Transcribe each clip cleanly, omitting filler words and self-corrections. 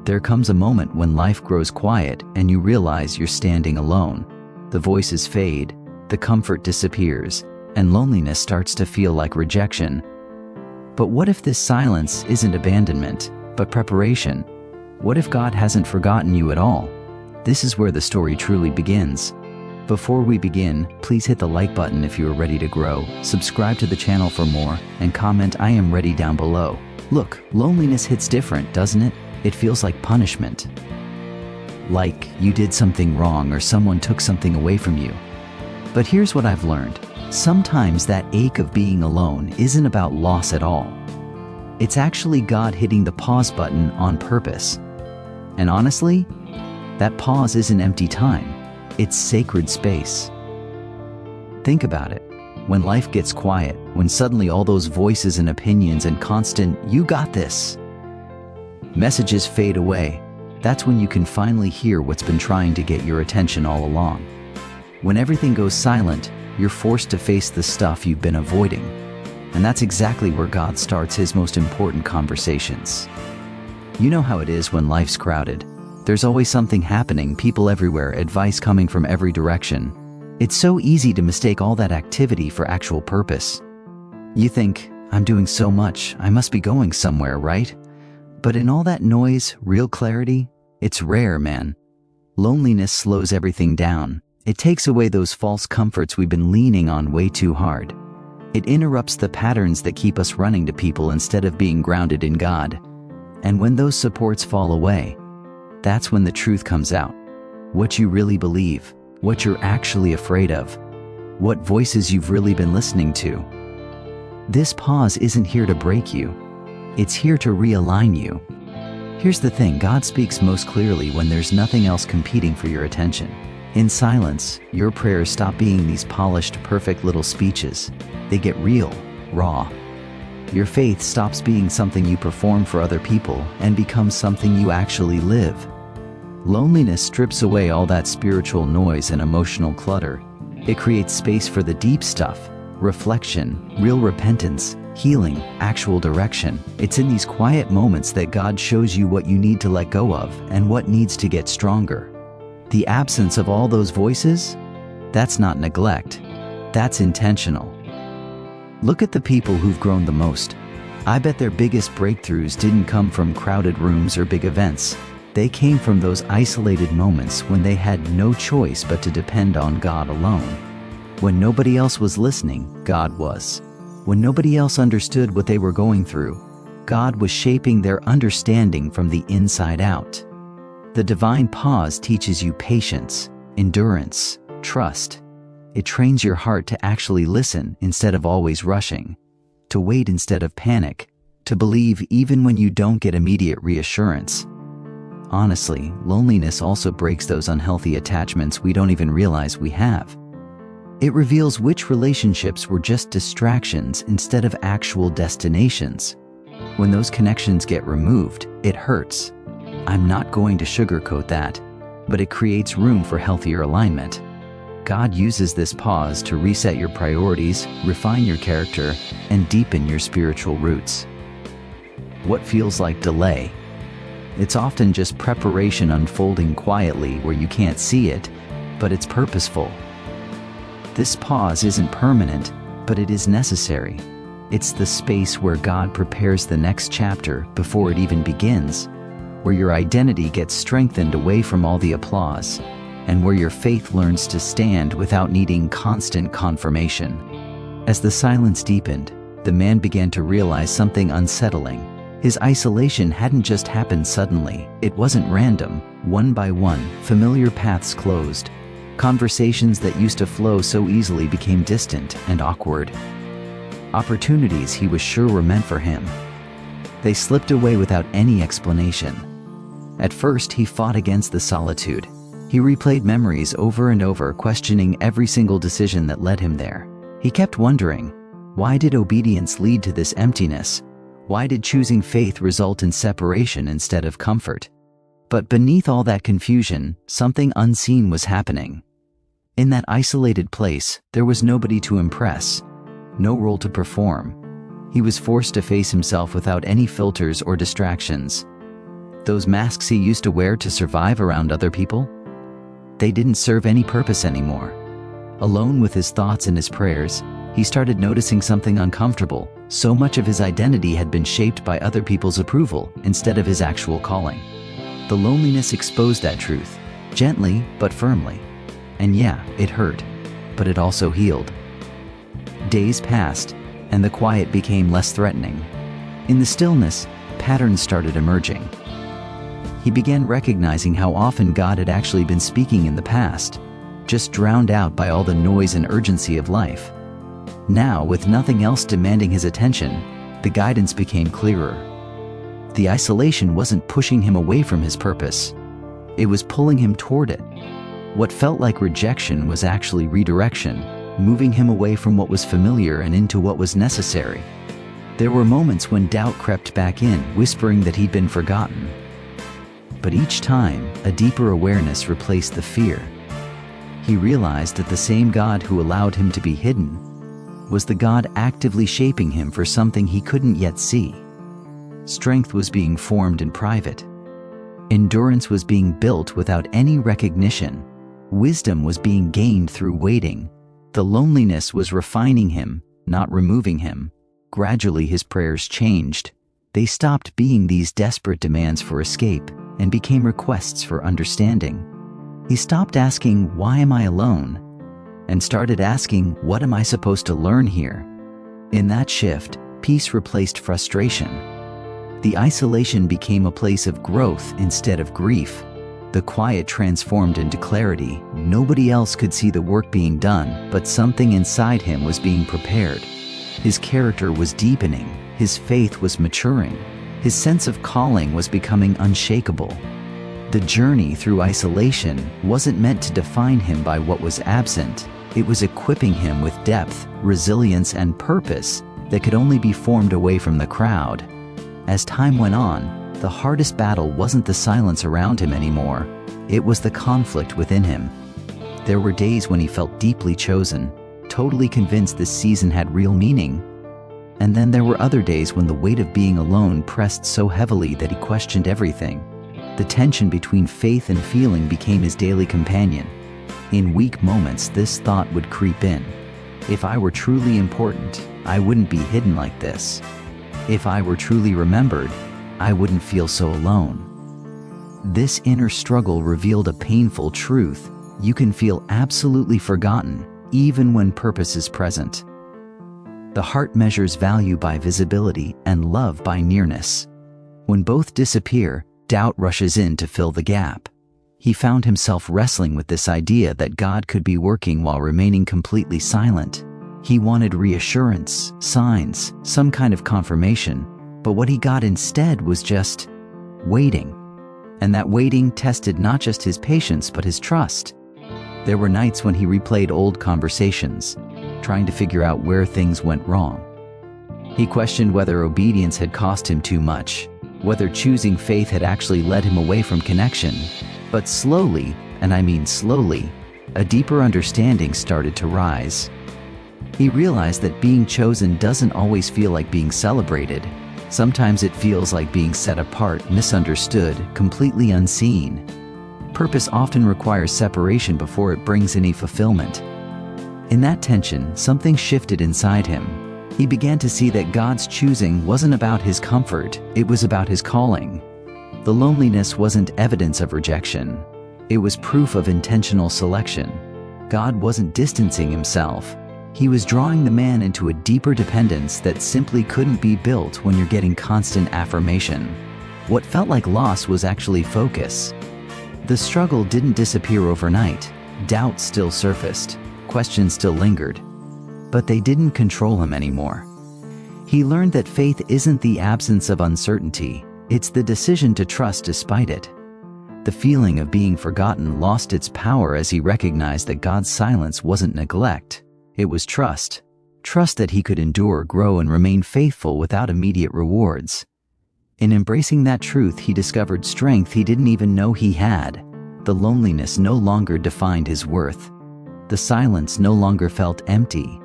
There comes a moment when life grows quiet and you realize you're standing alone. The voices fade, the comfort disappears, and loneliness starts to feel like rejection. But what if this silence isn't abandonment, but preparation? What if God hasn't forgotten you at all? This is where the story truly begins. Before we begin, please hit the like button if you are ready to grow, subscribe to the channel for more, and comment "I am ready" down below. Look, loneliness hits different, doesn't it? It feels like punishment. Like you did something wrong or someone took something away from you. But here's what I've learned. Sometimes that ache of being alone isn't about loss at all. It's actually God hitting the pause button on purpose. And honestly, that pause isn't empty time. It's sacred space. Think about it. When life gets quiet, when suddenly all those voices and opinions and constant "you got this" messages fade away, that's when you can finally hear what's been trying to get your attention all along. When everything goes silent, you're forced to face the stuff you've been avoiding. And that's exactly where God starts his most important conversations. You know how it is when life's crowded. There's always something happening, people everywhere, advice coming from every direction. It's so easy to mistake all that activity for actual purpose. You think, "I'm doing so much, I must be going somewhere, right?" But in all that noise, real clarity, it's rare, man. Loneliness slows everything down. It takes away those false comforts we've been leaning on way too hard. It interrupts the patterns that keep us running to people instead of being grounded in God. And when those supports fall away, that's when the truth comes out. What you really believe, what you're actually afraid of, what voices you've really been listening to. This pause isn't here to break you. It's here to realign you. Here's the thing, God speaks most clearly when there's nothing else competing for your attention. In silence, your prayers stop being these polished, perfect little speeches. They get real, raw. Your faith stops being something you perform for other people and becomes something you actually live. Loneliness strips away all that spiritual noise and emotional clutter. It creates space for the deep stuff, reflection, real repentance, healing, actual direction. It's in these quiet moments that God shows you what you need to let go of and what needs to get stronger. The absence of all those voices? That's not neglect. That's intentional. Look at the people who've grown the most. I bet their biggest breakthroughs didn't come from crowded rooms or big events. They came from those isolated moments when they had no choice but to depend on God alone. When nobody else was listening, God was. When nobody else understood what they were going through, God was shaping their understanding from the inside out. The divine pause teaches you patience, endurance, trust. It trains your heart to actually listen instead of always rushing, to wait instead of panic, to believe even when you don't get immediate reassurance. Honestly, loneliness also breaks those unhealthy attachments we don't even realize we have. It reveals which relationships were just distractions instead of actual destinations. When those connections get removed, it hurts. I'm not going to sugarcoat that, but it creates room for healthier alignment. God uses this pause to reset your priorities, refine your character, and deepen your spiritual roots. What feels like delay? It's often just preparation unfolding quietly where you can't see it, but it's purposeful. This pause isn't permanent, but it is necessary. It's the space where God prepares the next chapter before it even begins, where your identity gets strengthened away from all the applause, and where your faith learns to stand without needing constant confirmation. As the silence deepened, the man began to realize something unsettling. His isolation hadn't just happened suddenly. It wasn't random. One by one, familiar paths closed. Conversations that used to flow so easily became distant and awkward. Opportunities he was sure were meant for him. They slipped away without any explanation. At first, he fought against the solitude. He replayed memories over and over, questioning every single decision that led him there. He kept wondering, why did obedience lead to this emptiness? Why did choosing faith result in separation instead of comfort? But beneath all that confusion, something unseen was happening. In that isolated place, there was nobody to impress, no role to perform. He was forced to face himself without any filters or distractions. Those masks he used to wear to survive around other people? They didn't serve any purpose anymore. Alone with his thoughts and his prayers, he started noticing something uncomfortable. So much of his identity had been shaped by other people's approval instead of his actual calling. The loneliness exposed that truth, gently but firmly. And yeah, it hurt, but it also healed. Days passed, and the quiet became less threatening. In the stillness, patterns started emerging. He began recognizing how often God had actually been speaking in the past, just drowned out by all the noise and urgency of life. Now, with nothing else demanding his attention, the guidance became clearer. The isolation wasn't pushing him away from his purpose. It was pulling him toward it. What felt like rejection was actually redirection, moving him away from what was familiar and into what was necessary. There were moments when doubt crept back in, whispering that he'd been forgotten. But each time, a deeper awareness replaced the fear. He realized that the same God who allowed him to be hidden was the God actively shaping him for something he couldn't yet see. Strength was being formed in private. Endurance was being built without any recognition. Wisdom was being gained through waiting. The loneliness was refining him, not removing him. Gradually, his prayers changed. They stopped being these desperate demands for escape and became requests for understanding. He stopped asking, "Why am I alone?" and started asking, "What am I supposed to learn here?" In that shift, peace replaced frustration. The isolation became a place of growth instead of grief. The quiet transformed into clarity. Nobody else could see the work being done, but something inside him was being prepared. His character was deepening. His faith was maturing. His sense of calling was becoming unshakable. The journey through isolation wasn't meant to define him by what was absent. It was equipping him with depth, resilience, and purpose that could only be formed away from the crowd. As time went on, the hardest battle wasn't the silence around him anymore. It was the conflict within him. There were days when he felt deeply chosen, totally convinced this season had real meaning. And then there were other days when the weight of being alone pressed so heavily that he questioned everything. The tension between faith and feeling became his daily companion. In weak moments, this thought would creep in. If I were truly important, I wouldn't be hidden like this. If I were truly remembered, I wouldn't feel so alone. This inner struggle revealed a painful truth. You can feel absolutely forgotten, even when purpose is present. The heart measures value by visibility and love by nearness. When both disappear, doubt rushes in to fill the gap. He found himself wrestling with this idea that God could be working while remaining completely silent. He wanted reassurance, signs, some kind of confirmation, but what he got instead was just waiting. And that waiting tested not just his patience but his trust. There were nights when he replayed old conversations, trying to figure out where things went wrong. He questioned whether obedience had cost him too much, whether choosing faith had actually led him away from connection. But slowly, and I mean slowly, a deeper understanding started to rise. He realized that being chosen doesn't always feel like being celebrated. Sometimes it feels like being set apart, misunderstood, completely unseen. Purpose often requires separation before it brings any fulfillment. In that tension, something shifted inside him. He began to see that God's choosing wasn't about his comfort, it was about his calling. The loneliness wasn't evidence of rejection. It was proof of intentional selection. God wasn't distancing himself. He was drawing the man into a deeper dependence that simply couldn't be built when you're getting constant affirmation. What felt like loss was actually focus. The struggle didn't disappear overnight. Doubt still surfaced. Questions still lingered. But they didn't control him anymore. He learned that faith isn't the absence of uncertainty. It's the decision to trust despite it. The feeling of being forgotten lost its power as he recognized that God's silence wasn't neglect. It was trust. Trust that he could endure, grow, and remain faithful without immediate rewards. In embracing that truth, he discovered strength he didn't even know he had. The loneliness no longer defined his worth. The silence no longer felt empty.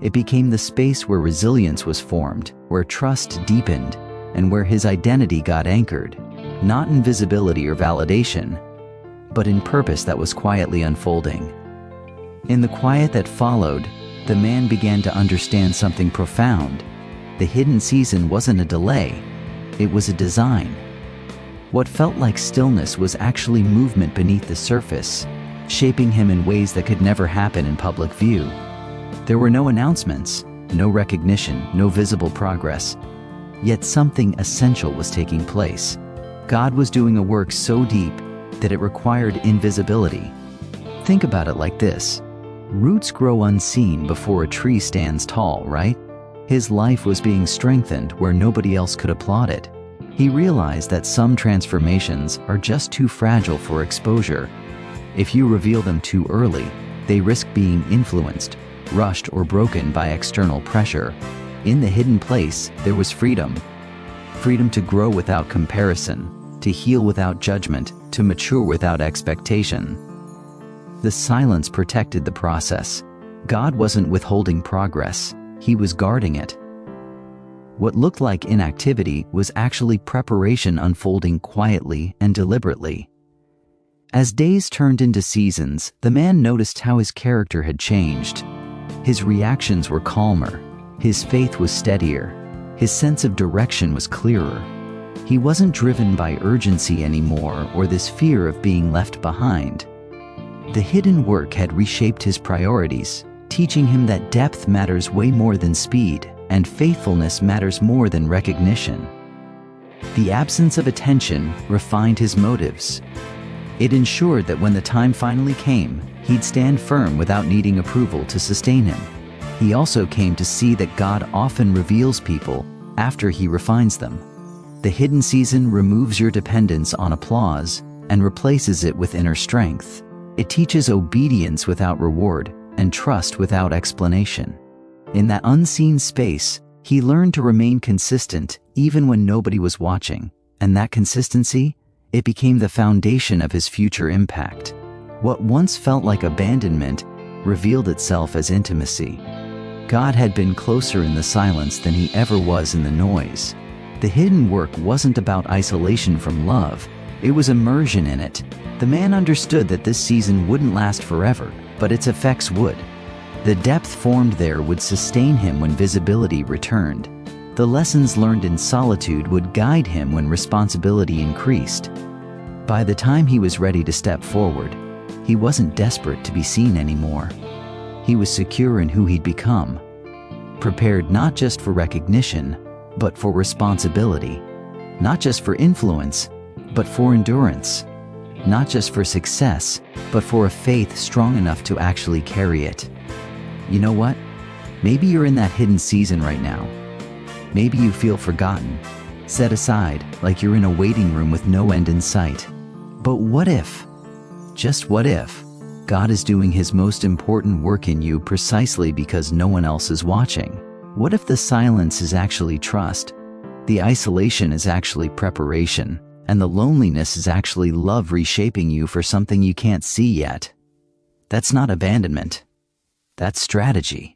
It became the space where resilience was formed, where trust deepened, and where his identity got anchored. not in visibility or validation, but in purpose that was quietly unfolding. In the quiet that followed, the man began to understand something profound. The hidden season wasn't a delay, it was a design. What felt like stillness was actually movement beneath the surface, shaping him in ways that could never happen in public view. There were no announcements, no recognition, no visible progress. Yet something essential was taking place. God was doing a work so deep that it required invisibility. Think about it like this. Roots grow unseen before a tree stands tall, right? His life was being strengthened where nobody else could applaud it. He realized that some transformations are just too fragile for exposure. If you reveal them too early, they risk being influenced, rushed, or broken by external pressure. In the hidden place, there was freedom. Freedom to grow without comparison, to heal without judgment, to mature without expectation. The silence protected the process. God wasn't withholding progress, He was guarding it. What looked like inactivity was actually preparation unfolding quietly and deliberately. As days turned into seasons, the man noticed how his character had changed. His reactions were calmer, his faith was steadier, his sense of direction was clearer. He wasn't driven by urgency anymore or this fear of being left behind. The hidden work had reshaped his priorities, teaching him that depth matters way more than speed, and faithfulness matters more than recognition. The absence of attention refined his motives. It ensured that when the time finally came, he'd stand firm without needing approval to sustain him. He also came to see that God often reveals people after He refines them. The hidden season removes your dependence on applause and replaces it with inner strength. It teaches obedience without reward and trust without explanation. In that unseen space, he learned to remain consistent even when nobody was watching, and that consistency, it became the foundation of his future impact. What once felt like abandonment revealed itself as intimacy. God had been closer in the silence than He ever was in the noise. The hidden work wasn't about isolation from love, it was immersion in it. The man understood that this season wouldn't last forever, but its effects would. The depth formed there would sustain him when visibility returned. The lessons learned in solitude would guide him when responsibility increased. By the time he was ready to step forward, he wasn't desperate to be seen anymore. He was secure in who he'd become, prepared not just for recognition, but for responsibility, not just for influence, but for endurance, not just for success, but for a faith strong enough to actually carry it. You know what? Maybe you're in that hidden season right now. Maybe you feel forgotten, set aside, like you're in a waiting room with no end in sight. But what if, just what if, God is doing His most important work in you precisely because no one else is watching? What if the silence is actually trust, the isolation is actually preparation, and the loneliness is actually love reshaping you for something you can't see yet? That's not abandonment. That's strategy.